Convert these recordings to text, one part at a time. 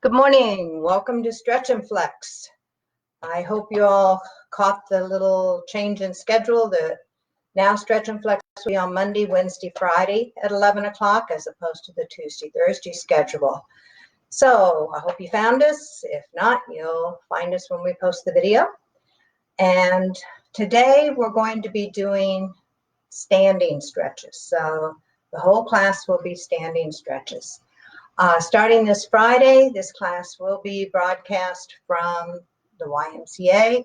Good morning. Welcome to Stretch and Flex. I hope you all caught the little change in schedule. The now Stretch and Flex will be on Monday, Wednesday, Friday at 11 o'clock as opposed to the Tuesday, Thursday schedule. So I hope you found us. If not, you'll find us when we post the video. And today we're going to be doing standing stretches. So the whole class will be standing stretches. Starting this Friday, this class will be broadcast from the YMCA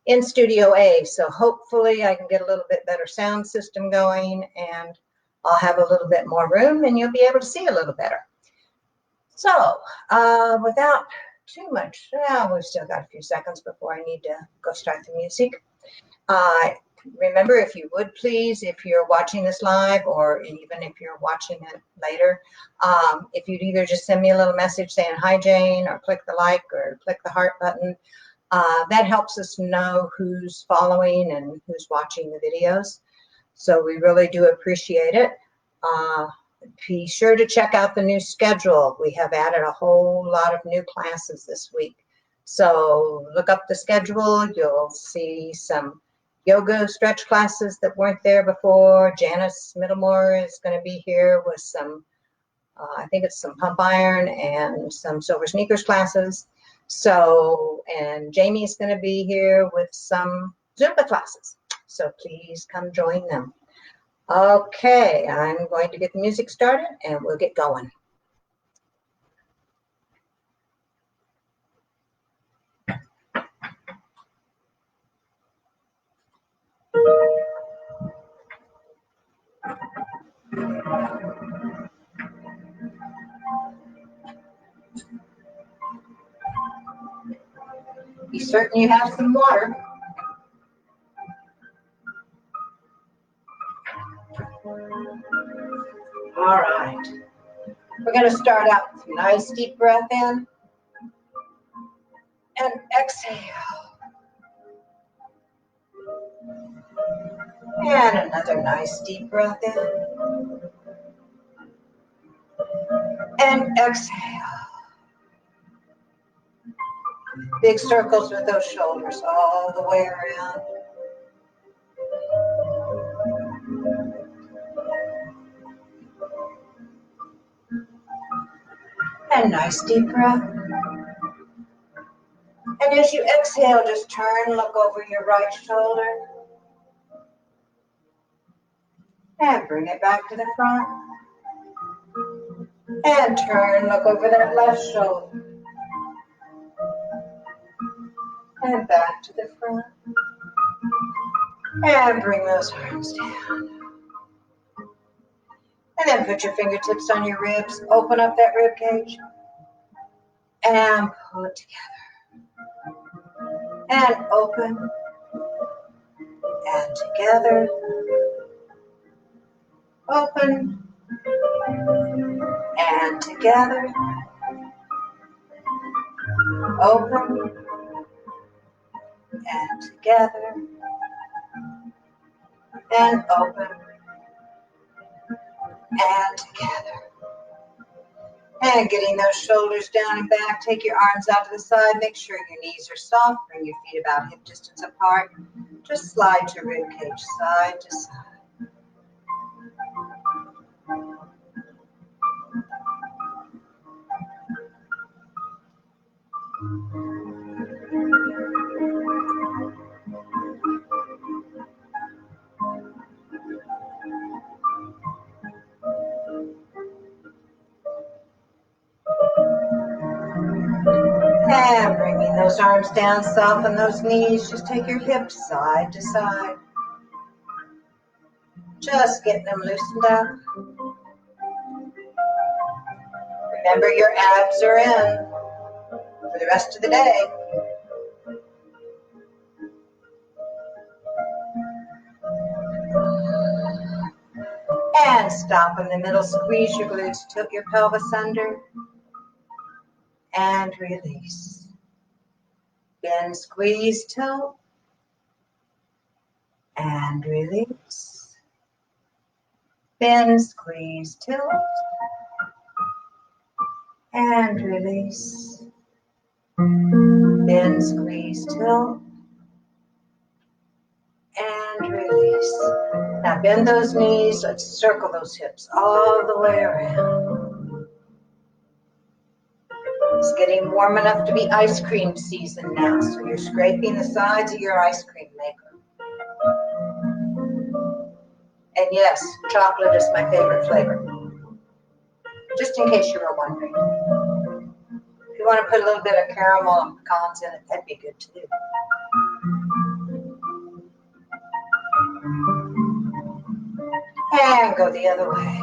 in Studio A. So hopefully I can get a little bit better sound system going and I'll have a little bit more room and you'll be able to see a little better. So without too much, we've still got a few seconds before I need to go start the music. Remember, if you would please, if you're watching this live or even if you're watching it later, if you'd either just send me a little message saying, "Hi, Jane," or click the like or click the heart button, that helps us know who's following and who's watching the videos. So we really do appreciate it. Be sure to check out the new schedule. We have added a whole lot of new classes this week. So look up the schedule. You'll see some yoga stretch classes that weren't there before. Janice Middlemore is going to be here with some, I think it's some pump iron and some silver sneakers classes. So, and Jamie is going to be here with some Zumba classes. So please come join them. Okay, I'm going to get the music started and we'll get going. Be certain you have some water. All right. We're going to start out with a nice deep breath in and exhale. And another nice deep breath in and exhale. Big circles with those shoulders all the way around. And nice deep breath. And as you exhale, just turn, look over your right shoulder. And bring it back to the front. And turn, look over that left shoulder. And back to the front. And bring those arms down. And then put your fingertips on your ribs. Open up that rib cage. And pull it together. And open. And together. Open. And together. Open. And together. And open. And together. And getting those shoulders down and back. Take your arms out to the side. Make sure your knees are soft. Bring your feet about hip distance apart. Just slide your rib cage side to side. And bringing those arms down, soften those knees. Just take your hips side to side. Just getting them loosened up. Remember, your abs are in for the rest of the day. And stop in the middle, squeeze your glutes, tilt your pelvis under, and release. Bend, squeeze, tilt, and release. Bend, squeeze, tilt, and release. Bend, squeeze, tilt, and release. Now bend those knees. Let's circle those hips all the way around. It's getting warm enough to be ice cream season now, so you're scraping the sides of your ice cream maker. And yes, chocolate is my favorite flavor, just in case you were wondering. If you want to put a little bit of caramel and pecans in it, that'd be good too. And go the other way.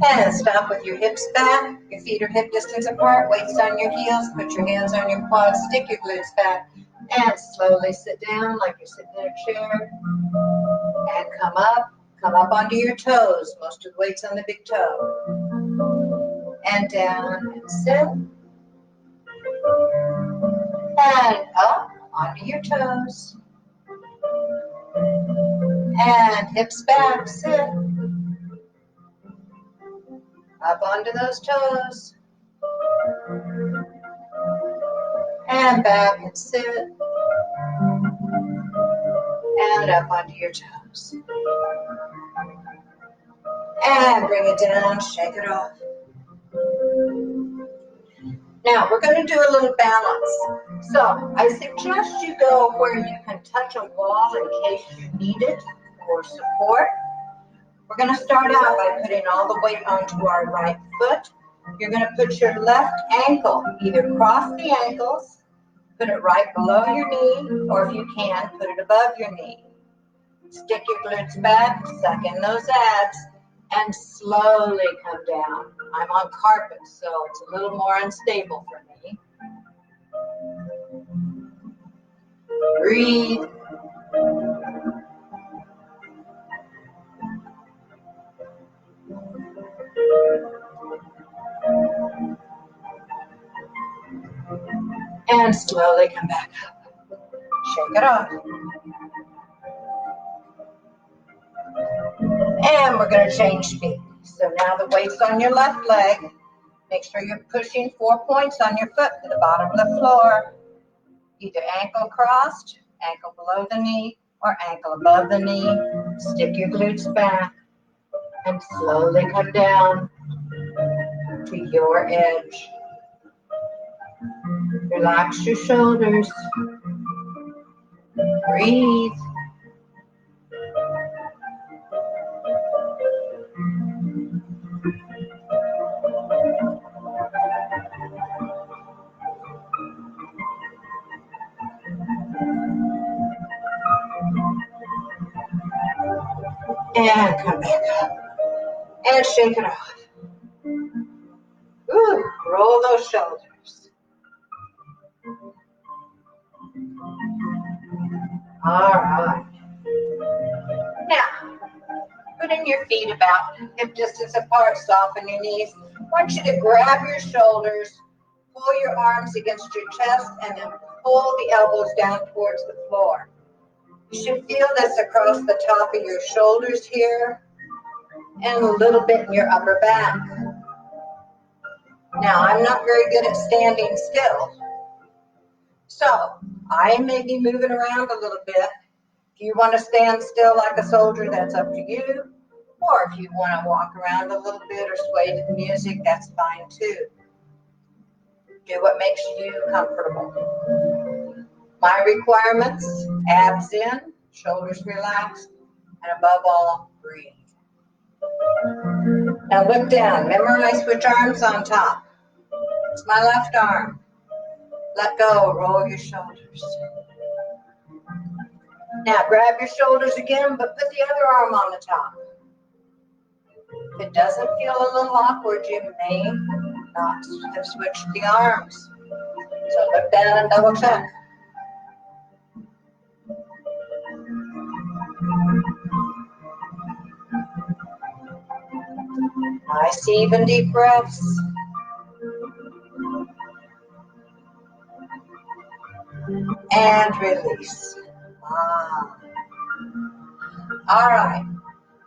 And stop with your hips back. Your feet are hip distance apart. Weights on your heels. Put your hands on your quads. Stick your glutes back. And slowly sit down like you're sitting in a chair. And come up. Come up onto your toes. Most of the weight's on the big toe. And down and sit. And up onto your toes. And hips back. Sit. Up onto those toes. And back and sit. And up onto your toes. And bring it down, shake it off. Now we're going to do a little balance. So I suggest you go where you can touch a wall in case you need it for support. We're going to start out by putting all the weight onto our right foot. You're going to put your left ankle, either cross the ankles, put it right below your knee, or if you can, put it above your knee. Stick your glutes back, suck in those abs, and slowly come down. I'm on carpet, so it's a little more unstable for me. Breathe. And slowly come back up. Shake it off. And we're going to change speed. So now the weight's on your left leg. Make sure you're pushing 4 points on your foot to the bottom of the floor. Either ankle crossed, ankle below the knee, or ankle above the knee. Stick your glutes back and slowly come down to your edge. Relax your shoulders. Breathe. And come back up. And shake it off. Ooh, roll those shoulders. All right. Now, putting your feet about hip distance apart, soften your knees. I want you to grab your shoulders, pull your arms against your chest, and then pull the elbows down towards the floor. You should feel this across the top of your shoulders here and a little bit in your upper back. Now, I'm not very good at standing still, so I may be moving around a little bit. If you want to stand still like a soldier, that's up to you. Or if you want to walk around a little bit or sway to the music, that's fine too. Do what makes you comfortable. My requirements: abs in, shoulders relaxed, and above all, breathe. Now look down. Memorize which arm's on top. It's my left arm. Let go. Roll your shoulders. Now grab your shoulders again, but put the other arm on the top. If it doesn't feel a little awkward, you may not have switched the arms. So look down and double check. Nice, even deep breaths. And release. All right.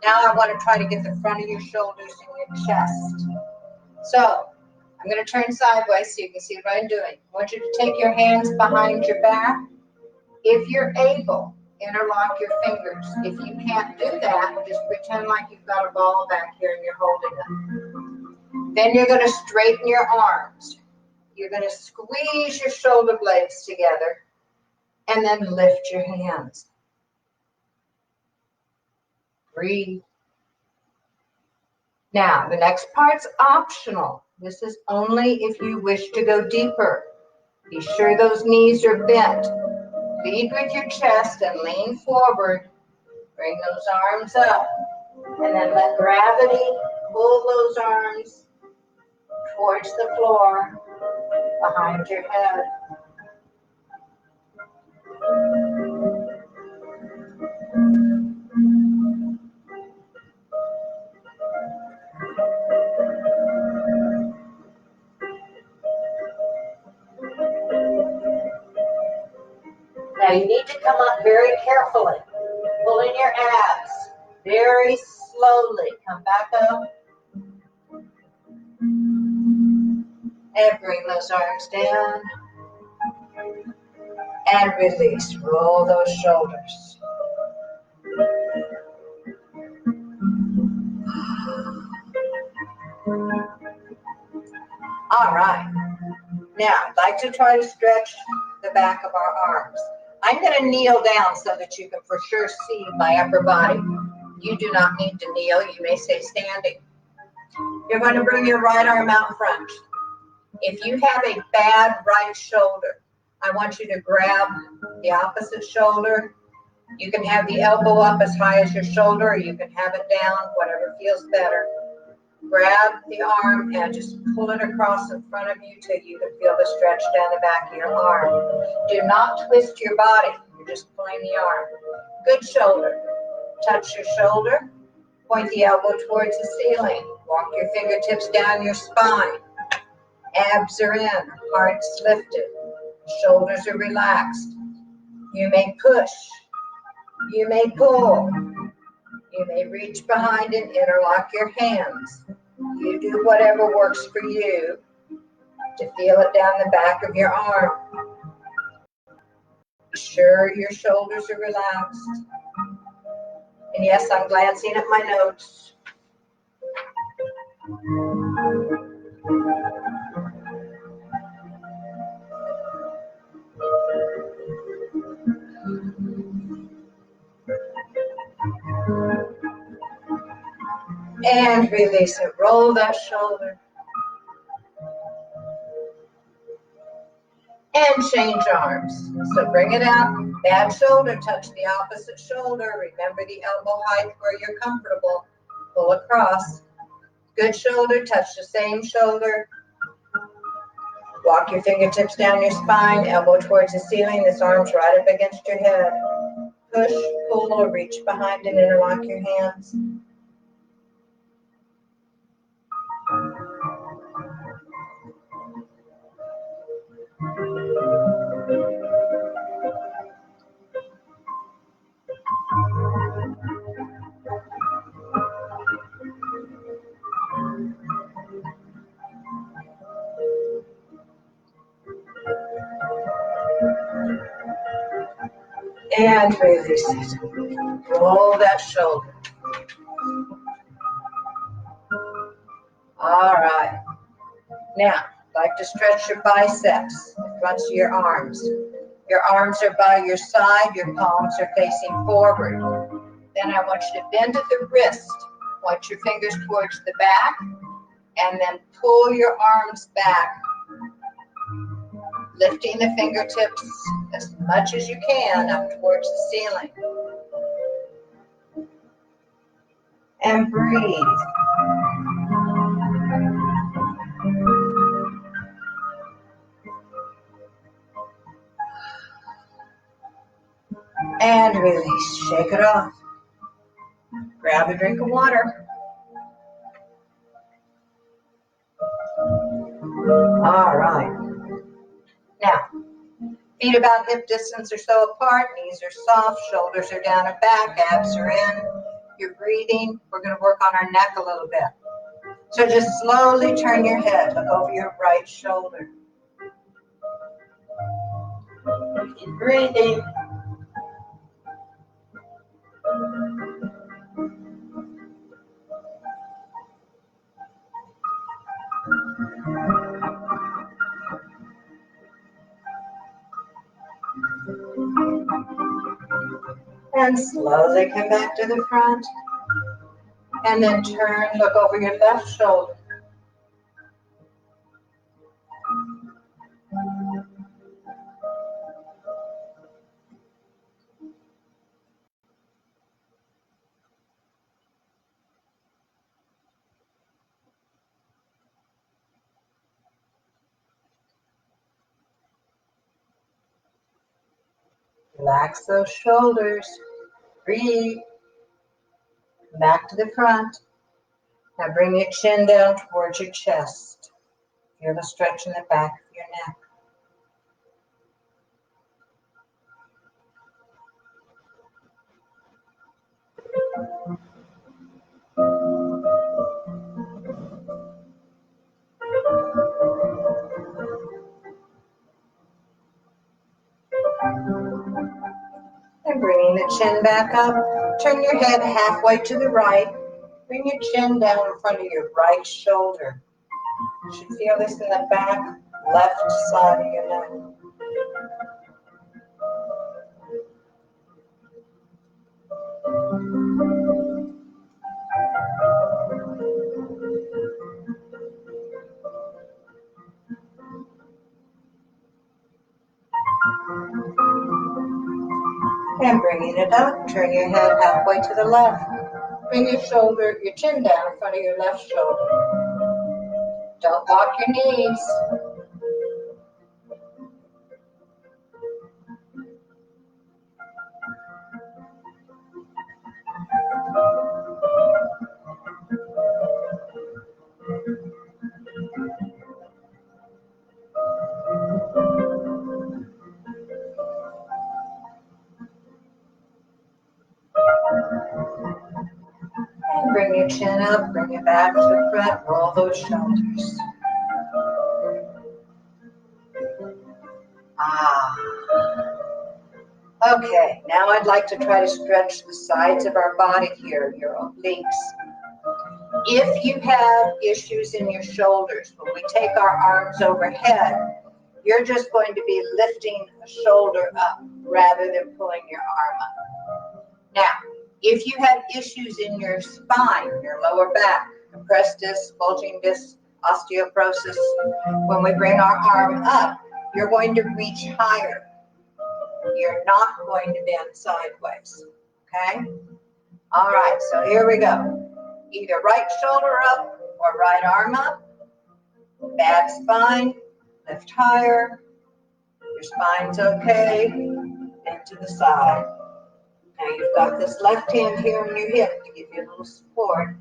Now I want to try to get the front of your shoulders in your chest. So I'm going to turn sideways so you can see what I'm doing. I want you to take your hands behind your back. If you're able, interlock your fingers. If you can't do that, just pretend like you've got a ball back here and you're holding it. Then you're going to straighten your arms. You're going to squeeze your shoulder blades together and then lift your hands. Breathe. Now, the next part's optional. This is only if you wish to go deeper. Be sure those knees are bent. Lead with your chest and lean forward. Bring those arms up. And then let gravity pull those arms towards the floor behind your head. Now you need to come up very carefully. Pull in your abs very slowly. Come back up. And bring those arms down. And release. Roll those shoulders. All right. Now, I'd like to try to stretch the back of our arms. I'm going to kneel down so that you can for sure see my upper body. You do not need to kneel. You may stay standing. You're going to bring your right arm out front. If you have a bad right shoulder, I want you to grab the opposite shoulder. You can have the elbow up as high as your shoulder, or you can have it down, whatever feels better. Grab the arm and just pull it across in front of you till you can feel the stretch down the back of your arm. Do not twist your body. You're just pulling the arm. Good shoulder. Touch your shoulder. Point the elbow towards the ceiling. Walk your fingertips down your spine. Abs are in. Heart's lifted. Shoulders are relaxed. You may push. You may pull. You may reach behind and interlock your hands. You do whatever works for you to feel it down the back of your arm. Be sure your shoulders are relaxed. And yes, I'm glancing at my notes. And release it. Roll that shoulder. And change arms. So bring it out. Bad shoulder, touch the opposite shoulder. Remember the elbow height where you're comfortable. Pull across. Good shoulder, touch the same shoulder. Walk your fingertips down your spine, elbow towards the ceiling. This arm's right up against your head. Push, pull, or reach behind and interlock your hands. And release it. Roll that shoulder. All right. Now, I'd like to stretch your biceps, the fronts of your arms. Your arms are by your side, your palms are facing forward. Then I want you to bend at the wrist. Point your fingers towards the back, and then pull your arms back, lifting the fingertips as much as you can up towards the ceiling. And breathe. And release. Shake it off. Grab a drink of water. All right. Now, feet about hip distance or so apart, knees are soft, shoulders are down and back, abs are in. You're breathing. We're going to work on our neck a little bit. So just slowly turn your head, look over your right shoulder. Keep breathing. And slowly come back to the front. And then turn, look over your left shoulder. Relax those shoulders. Breathe. Back to the front. Now bring your chin down towards your chest. Feel the stretch in the back of your neck. And bringing the chin back up, turn your head halfway to the right. Bring your chin down in front of your right shoulder. You should feel this in the back, left side of your neck. And bringing it up, turn your head halfway to the left. Bring your chin down in front of your left shoulder. Don't lock your knees. And bring your chin up, bring it back to the front, roll those shoulders. Okay, now I'd like to try to stretch the sides of our body here, your obliques. If you have issues in your shoulders, when we take our arms overhead, you're just going to be lifting a shoulder up rather than pulling your arm up. Now, if you have issues in your spine, your lower back, compressed disc, bulging disc, osteoporosis, when we bring our arm up, you're going to reach higher. You're not going to bend sideways, okay? All right, so here we go. Either right shoulder up or right arm up. Bad spine, lift higher. Your spine's okay, bend to the side. Now you've got this left hand here on your hip to give you a little support.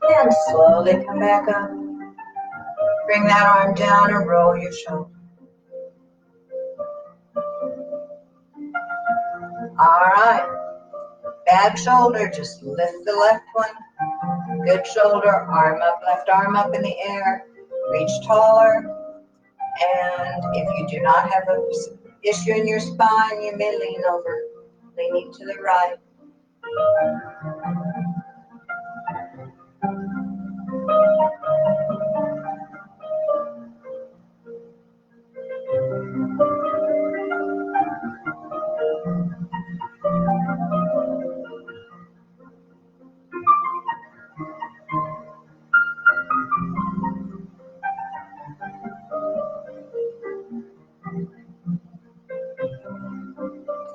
And slowly come back up. Bring that arm down and roll your shoulder. All right. Bad shoulder, just lift the left one. Good shoulder, arm up, left arm up in the air. Reach taller. And if you do not have an issue in your spine, you may lean over, leaning to the right.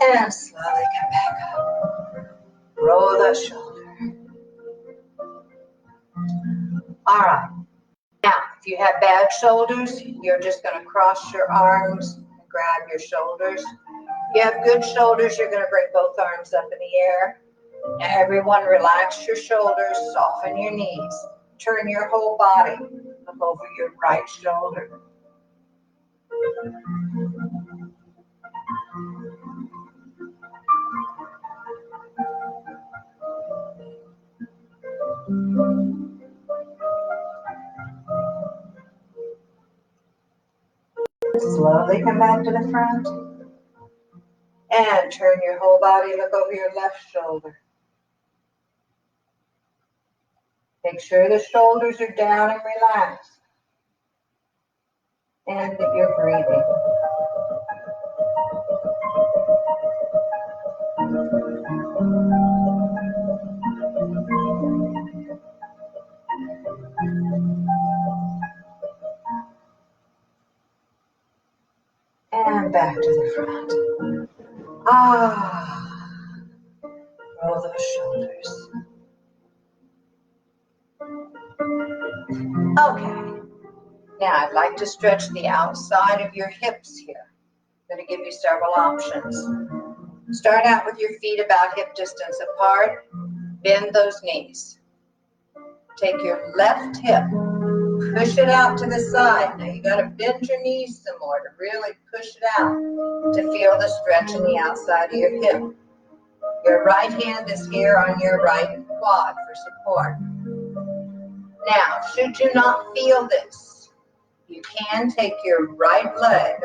And slowly come back up. Roll the shoulder. All right. you have bad shoulders, you're just going to cross your arms and grab your shoulders. If you have good shoulders, you're going to bring both arms up in the air. Now everyone relax your shoulders, soften your knees. Turn your whole body up over your right shoulder. Slowly come back to the front. And turn your whole body, look over your left shoulder. Make sure the shoulders are down and relaxed. And that you're breathing. And back to the front. Roll those shoulders. Okay. Now I'd like to stretch the outside of your hips here. I'm going to give you several options. Start out with your feet about hip distance apart. Bend those knees. Take your left hip. Push it out to the side. Now you got to bend your knees some more to really push it out to feel the stretch in the outside of your hip. Your right hand is here on your right quad for support. Now, should you not feel this, you can take your right leg,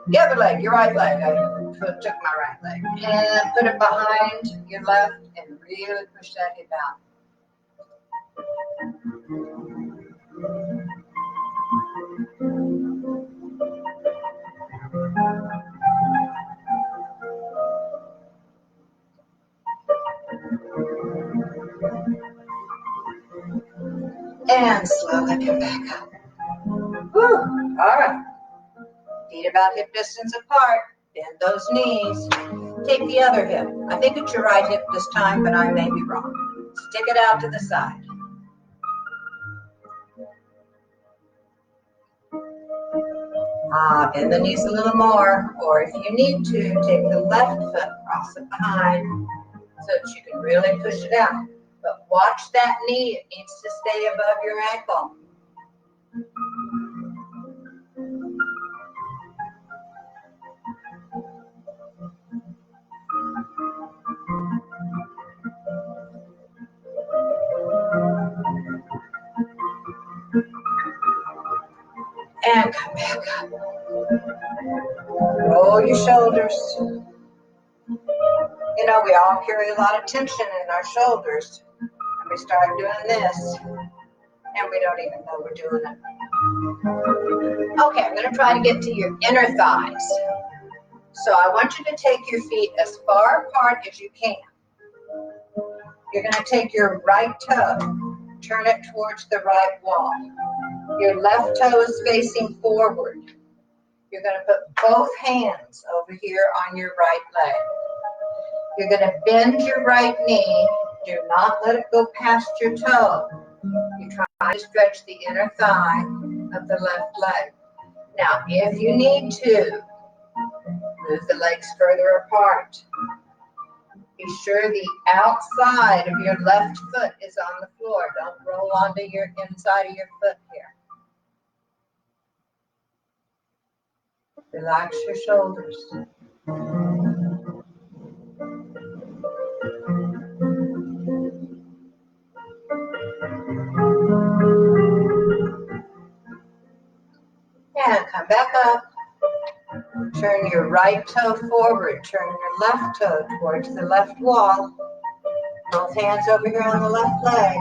the other leg, your right leg. I took my right leg and put it behind your left and really push that hip out. And slowly come back up. Whew. All right. Feet about hip distance apart. Bend those knees. Take the other hip. I think it's your right hip this time, but I may be wrong. Stick it out to the side. Bend the knees a little more, or if you need to, take the left foot, cross it behind, so that you can really push it out. But watch that knee, it needs to stay above your ankle. And come back up. Roll your shoulders. You know, we all carry a lot of tension in our shoulders. And we start doing this, and we don't even know we're doing it. Okay, I'm going to try to get to your inner thighs. So I want you to take your feet as far apart as you can. You're going to take your right toe, turn it towards the right wall. Your left toe is facing forward. You're going to put both hands over here on your right leg. You're going to bend your right knee. Do not let it go past your toe. You try to stretch the inner thigh of the left leg. Now, if you need to, move the legs further apart. Be sure the outside of your left foot is on the floor. Don't roll onto your inside of your foot here. Relax your shoulders. And come back up. Turn your right toe forward. Turn your left toe towards the left wall. Both hands over here on the left leg.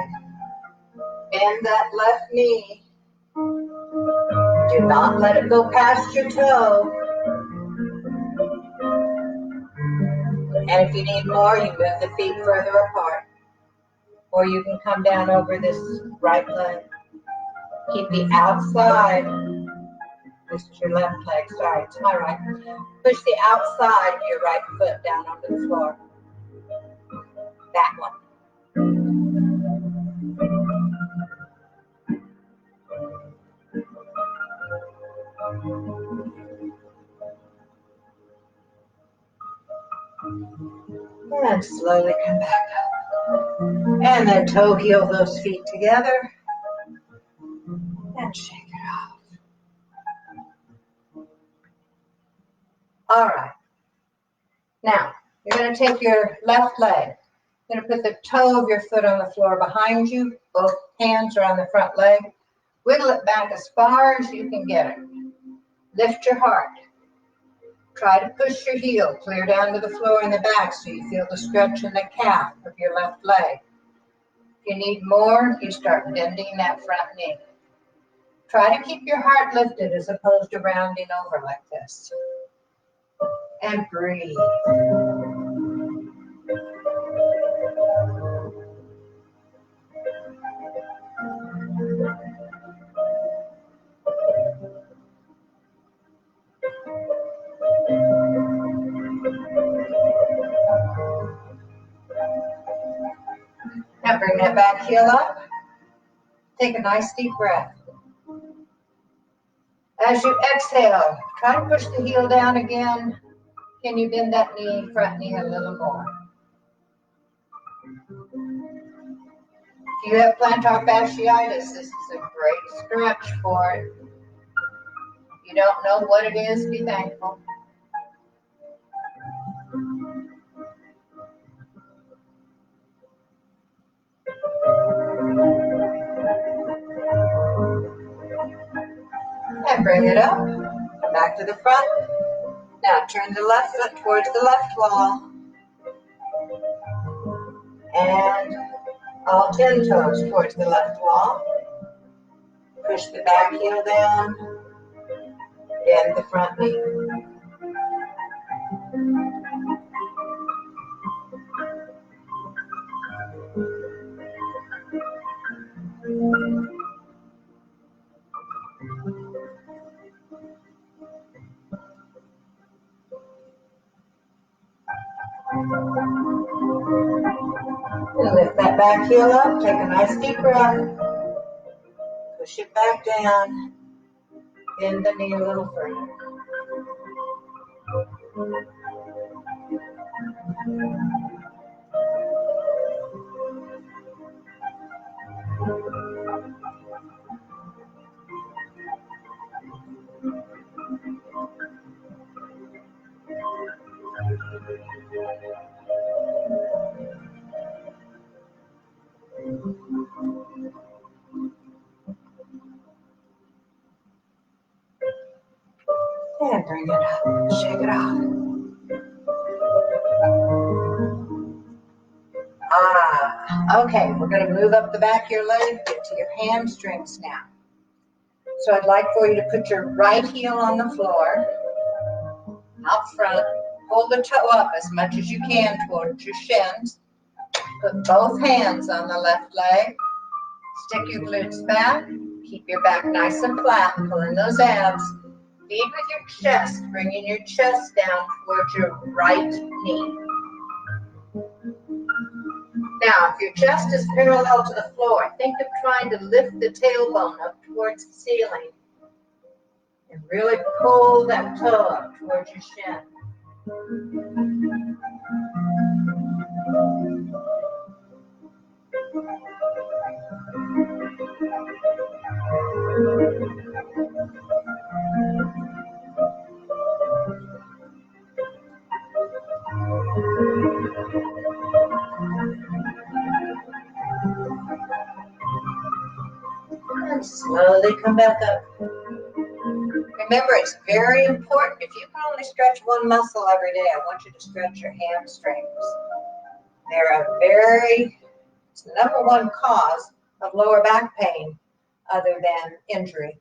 Bend that left knee. Do not let it go past your toe. And if you need more, you move the feet further apart. Or you can come down over this right leg. Keep the outside. This is your left leg. Sorry, it's my right. Push the outside of your right foot down onto the floor. That one. And slowly come back up. And then toe heel those feet together. And shake it off. All right. Now, you're going to take your left leg. You're going to put the toe of your foot on the floor behind you. Both hands are on the front leg. Wiggle it back as far as you can get it. Lift your heart. Try to push your heel clear down to the floor in the back so you feel the stretch in the calf of your left leg. If you need more, you start bending that front knee. Try to keep your heart lifted as opposed to rounding over like this. And breathe. Now bring that back heel up. Take a nice deep breath. As you exhale, try to push the heel down again. Can you bend that knee, front knee a little more? If you have plantar fasciitis, this is a great stretch for it. If you don't know what it is, be thankful. And bring it up. Come back to the front. Now turn the left foot towards the left wall. And all 10 toes towards the left wall. Push the back heel down. Bend the front knee. And lift that back heel up. Take a nice deep breath. Push it back down. Bend the knee a little further. And bring it up. Shake it off. Okay, we're going to move up the back of your leg, get to your hamstrings now. So I'd like for you to put your right heel on the floor, out front, hold the toe up as much as you can towards your shins, put both hands on the left leg, stick your glutes back, keep your back nice and flat, pulling those abs, lead with your chest, bringing your chest down towards your right knee. Now, if your chest is parallel to the floor, think of trying to lift the tailbone up towards the ceiling and really pull that toe up towards your shin. And slowly come back up. Remember, it's very important. If you can only stretch one muscle every day, I want you to stretch your hamstrings. It's the number one cause of lower back pain other than injury.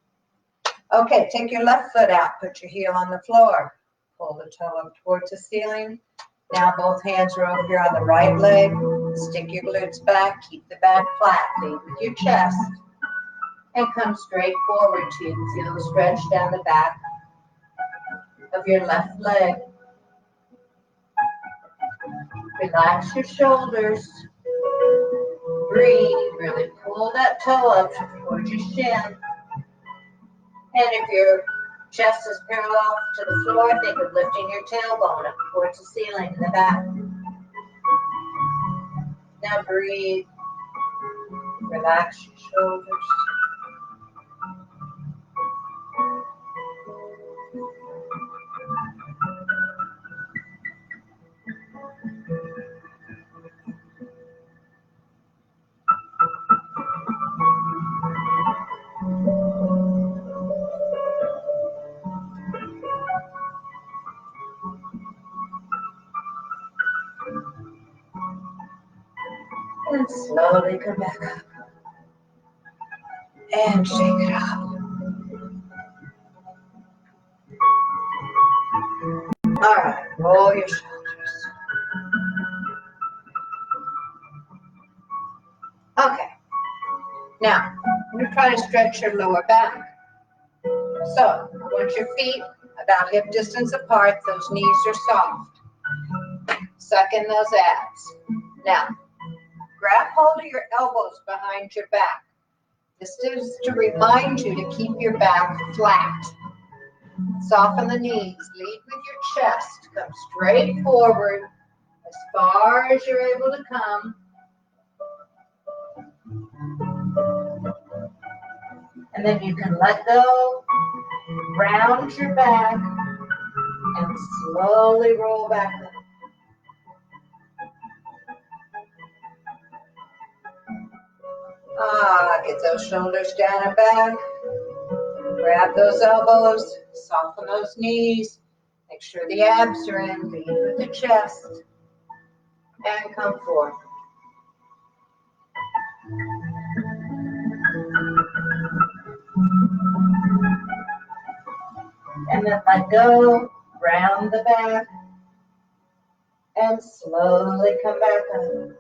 Okay, take your left foot out, put your heel on the floor. Pull the toe up towards the ceiling. Now both hands are over here on the right leg. Stick your glutes back, keep the back flat, lead with your chest. And come straight forward till you feel the stretch down the back of your left leg. Relax your shoulders. Breathe. Really pull that toe up towards your shin. And if your chest is parallel to the floor, think of lifting your tailbone up towards the ceiling in the back. Now breathe. Relax your shoulders. And slowly come back up. And shake it off. All right, roll your shoulders. Okay, now I'm going to try to stretch your lower back. So I want your feet about hip distance apart. Those knees are soft. Suck in those abs. Now, grab hold of your elbows behind your back. This is to remind you to keep your back flat. Soften the knees. Lead with your chest. Come straight forward as far as you're able to come. And then you can let go, round your back, and slowly roll back up. Get those shoulders down and back. Grab those elbows, soften those knees. Make sure the abs are in, lead with the chest, and come forward. And then let go, round the back, and slowly come back up.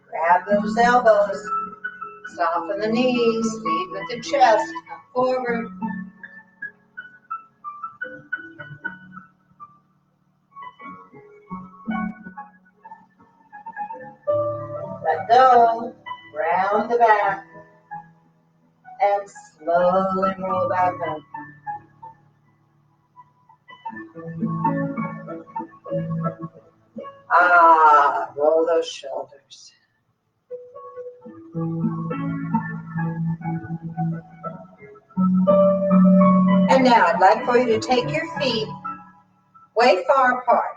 Grab those elbows, soften the knees, lead with the chest, come forward. Let go, round the back, and slowly roll back up. Roll those shoulders. And now I'd like for you to take your feet way far apart.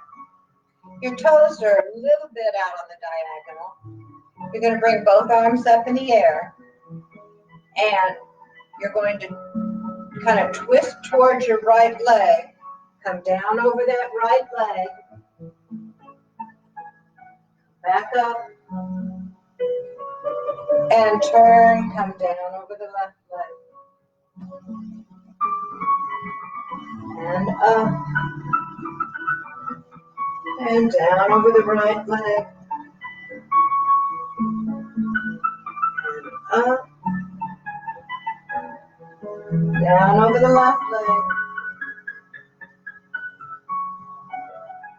Your toes are a little bit out on the diagonal. You're going to bring both arms up in the air, and you're going to kind of twist towards your right leg. Come down over that right leg. Back up. And turn, come down over the left leg. And up. And down over the right leg. And up. Down over the left leg.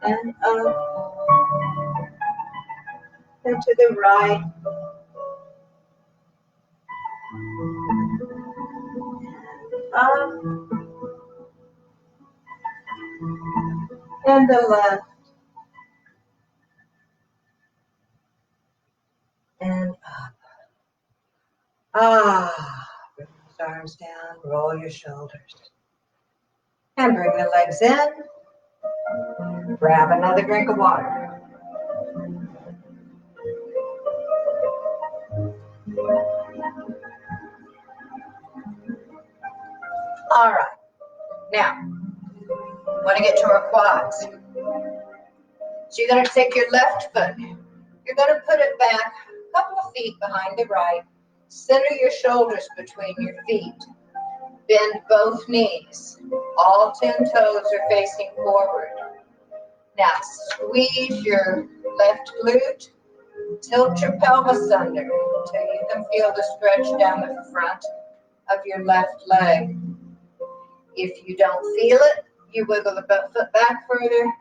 And up. And to the right. Up. And the left. And up. Bring those arms down, roll your shoulders. And bring the legs in. Grab another drink of water. All right. Now, want to get to our quads. So you're going to take your left foot. You're going to put it back a couple of feet behind the right. Center your shoulders between your feet. Bend both knees. All 10 toes are facing forward. Now squeeze your left glute. Tilt your pelvis under until you can feel the stretch down the front of your left leg. If you don't feel it, you wiggle the foot back further,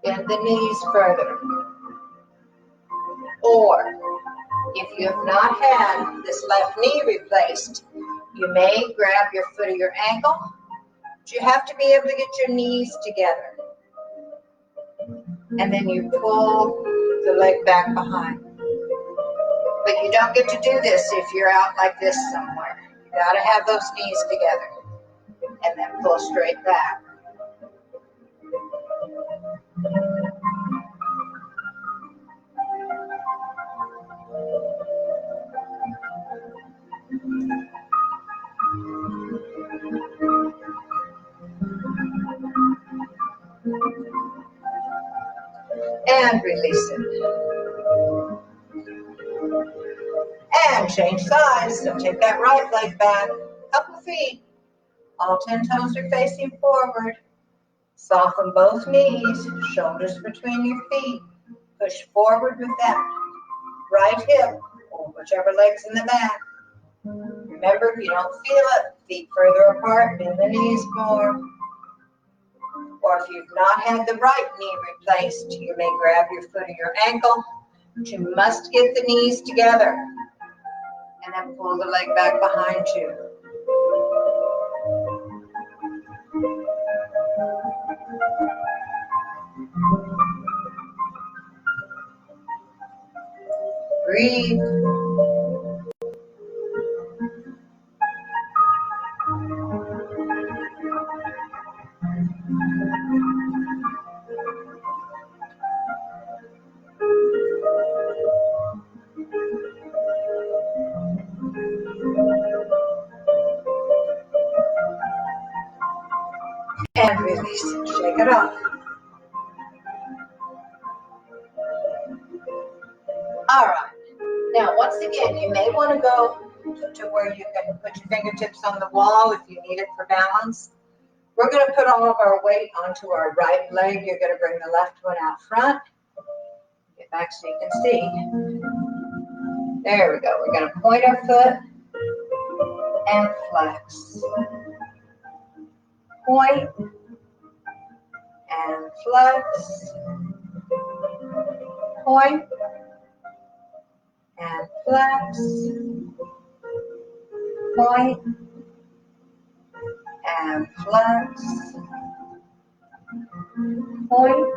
bend the knees further. Or if you have not had this left knee replaced, you may grab your foot of your ankle But you have to be able to get your knees together. And then you pull the leg back behind. But you don't get to do this if you're out like this somewhere. You got to have those knees together. And then pull straight back. And release it. And change sides. So take that right leg back, couple feet. All 10 toes are facing forward. Soften both knees, shoulders between your feet. Push forward with that right hip, or whichever leg's in the back. Remember, if you don't feel it, feet further apart, bend the knees more. Or if you've not had the right knee replaced, you may grab your foot or your ankle. But you must get the knees together. And then pull the leg back behind you. Breathe. And release it. Shake it off. All right. Now, once again, you may want to go to where you can put your fingertips on the wall if you need it for balance. We're going to put all of our weight onto our right leg. You're going to bring the left one out front. Get back so you can see. There we go. We're going to point our foot and flex. Point and flex. Point and flex. Point and flex. Point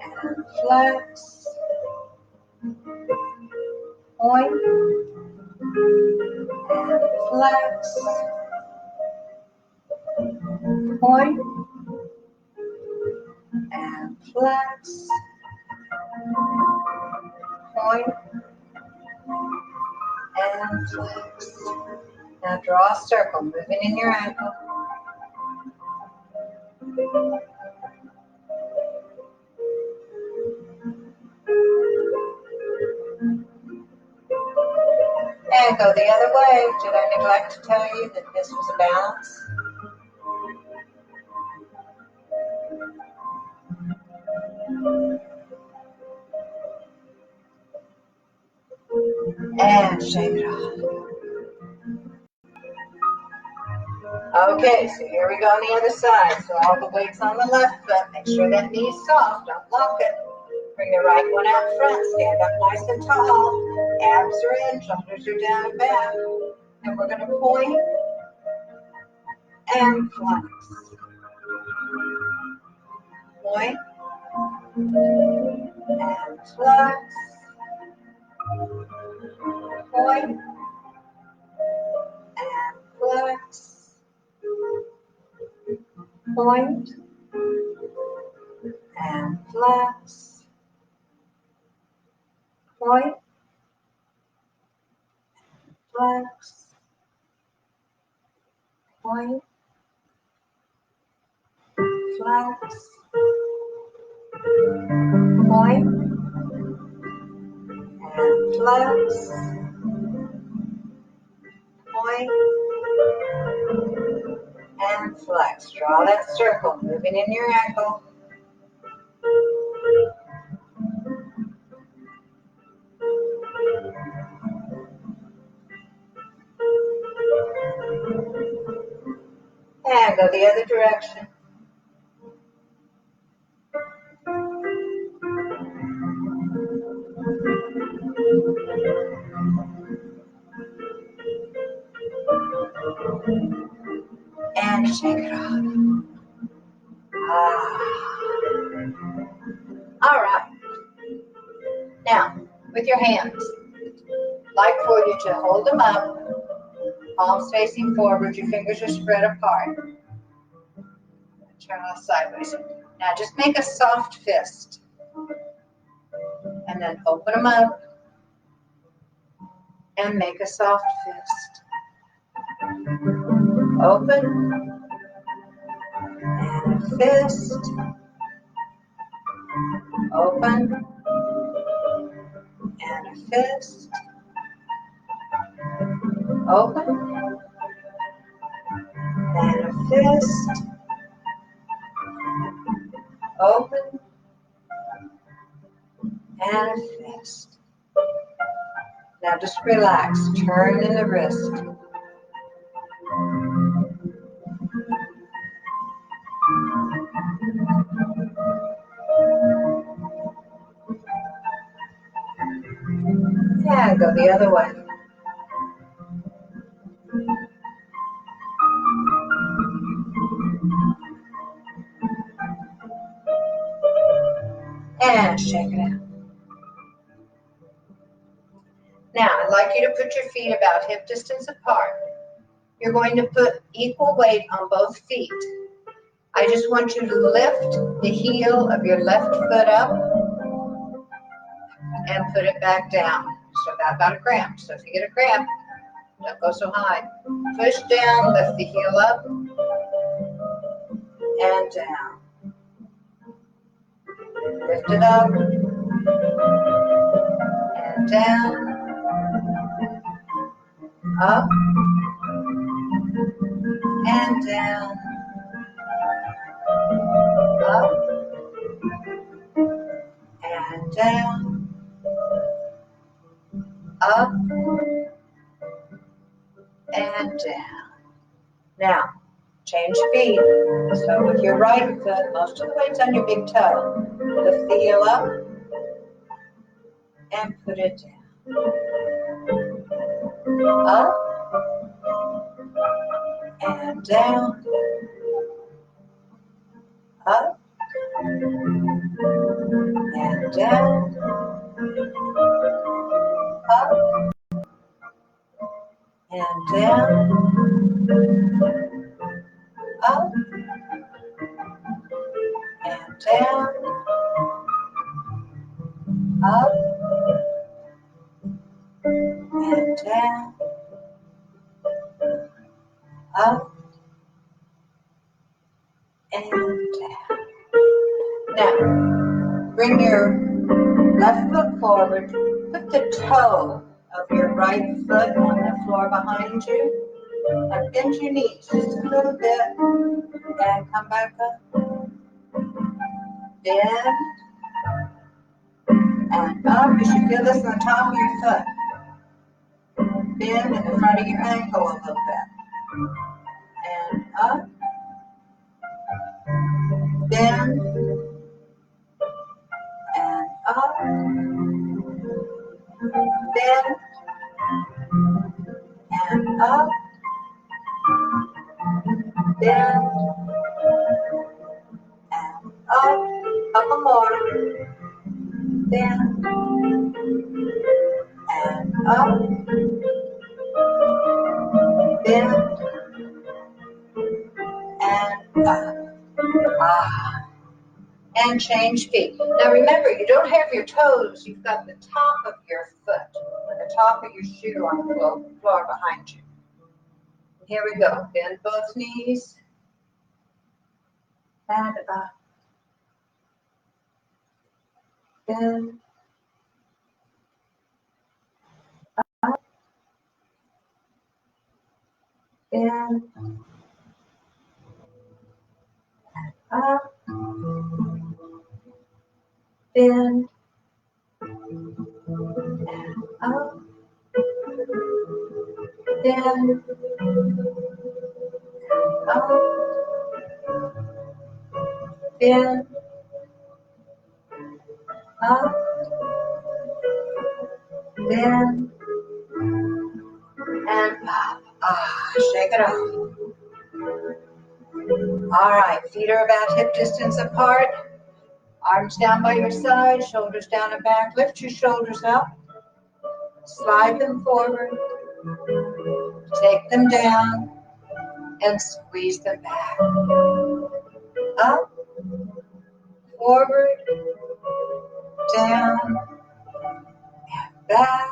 and flex. Point and flex. Point and flex. Point and flex. Now draw a circle, moving in your ankle. And go the other way. Did I neglect to tell you that this was a balance? And shake it off. Okay, so here we go on the other side. So all the weight's on the left foot. Make sure that knee's soft. Don't lock it. Bring the right one out front. Stand up nice and tall. Abs are in. Shoulders are down and back. And we're going to point and flex. Point and flex. Point and flex. Point and flex. Point, flex. Point, flex. Point and flex. Point and flex. Draw that circle, moving in your ankle. And go the other direction. and shake it off. All right. Now, with your hands, I'd like for you to hold them up, palms facing forward, your fingers are spread apart. Turn off sideways. Now just make a soft fist. And then open them up and make a soft fist. Open and a fist. Open and a fist. Open and a fist. Open and a fist. Now just relax. Turn in the wrist. And go the other way. And shake it out. Now, I'd like you to put your feet about hip distance apart. You're going to put equal weight on both feet. I just want you to lift the heel of your left foot up and put it back down. So that got a cramp. So if you get a cramp, don't go so high. Push down, lift the heel up and down. Lift it up and down, up and down, up and down, up and down. Now, change feet. So with your right foot, most of the weight's on your big toe. Lift the heel up and put it down. Up and down, up and down, up and down, up and down, up and down, up and down. Now, bring your left foot forward. Put the toe of your right foot on the floor behind you. And bend your knees just a little bit. And come back up. Bend. And up. You should feel this on the top of your foot. Bend in the front of your ankle a little bit. And up. Bend. And up. Bend. And up. Bend. And up. Couple more. Bend. And up. Bend. And up. And change feet. Now remember, you don't have your toes, you've got the top of your foot, or the top of your shoe on the floor behind you. Here we go. Bend both knees. And up. Bend. Up. Bend. And up. Bend. And up. Bend. And up. Bend. Up. Bend. And up. Shake it off. All right, feet are about hip distance apart. Arms down by your side, shoulders down and back. Lift your shoulders up. Slide them forward. Take them down and squeeze them back. Up, forward, down, back,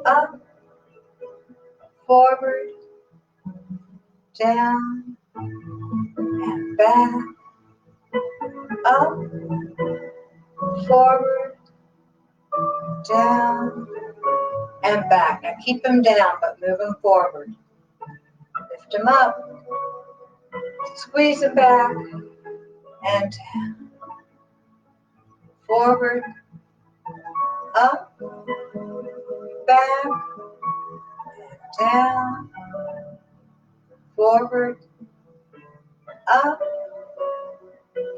up, forward, down, and back, up, forward, down, and back. Now keep them down, but move them forward. Lift them up, squeeze them back, and down, forward, up, back, down, forward, up,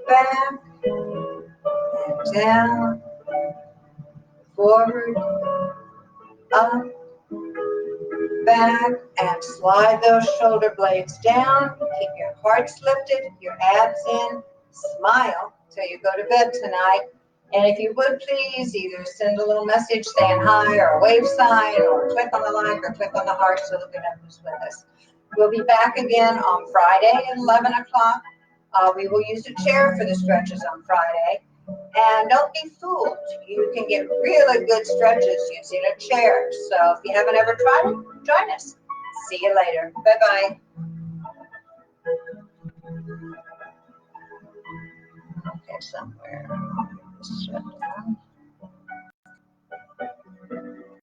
back, and down, forward, up, back, and slide those shoulder blades down. Keep your hearts lifted, your abs in. Smile till you go to bed tonight. And if you would please either send a little message saying hi or a wave sign or click on the like or click on the heart so that we know who's with us. We'll be back again on Friday at 11 o'clock. We will use a chair for the stretches on Friday. And don't be fooled. You can get really good stretches using a chair. So if you haven't ever tried it, join us. See you later. Bye-bye. Okay, somewhere. Shut down.